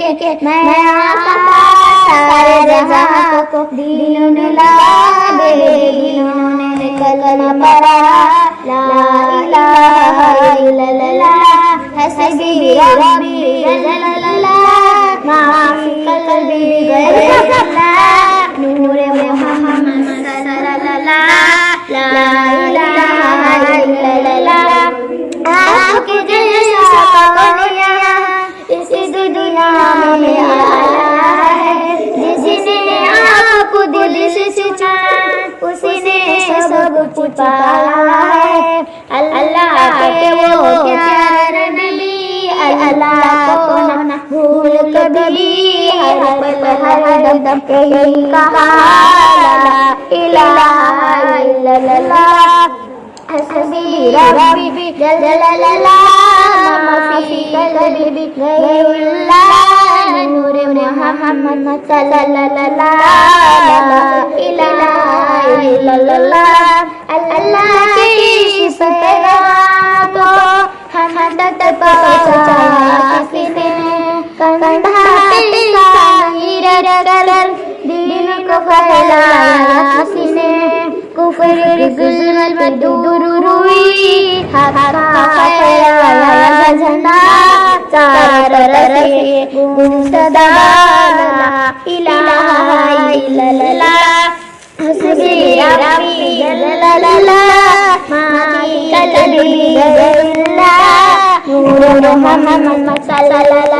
के मैं आका सारे जहां को दीन मिला दे जिन्होंने कलमा पढ़ा ला इलाहा इल्लल्लाह हस्बी रब्बी जल्लल्लाह माफी कल्बी गैरल्लाह नूरे मोहम्मद सल्लल्लाह ला इलाहा इल्लल्लाह आपके जैसा कौन इस दुनिया में आया है जिसने आपको दिल से चुना उसी ने सब कुछ पाया है अल्लाह के वो प्यारे नबी अल्लाह को न भूल कभी हर पल हर दम यही कहा ला इलाहा इल्लल्लाह हस्बी रब्बी जल्लल्लाह माफी कल्बी गैरुल्लाह नूरे मोहम्मद सल्लल्लाह ला इलाहा इल्लल्लाह अल्लाह की पैगाम को हम तक पहुंचाया किसने कंधा पे साईर कलर दीन को फैलाया किसने कुफर गुल्मल में दूर हुई हक़ फैलाया झंडा चारों तरफ गुमसदा ला इलाहा इल्लल्लाह हस्बी रब्बी जल्लल्लाह माफी कल्बी गैरुल्लाह नूर मोहम्मद सल्लल्लाह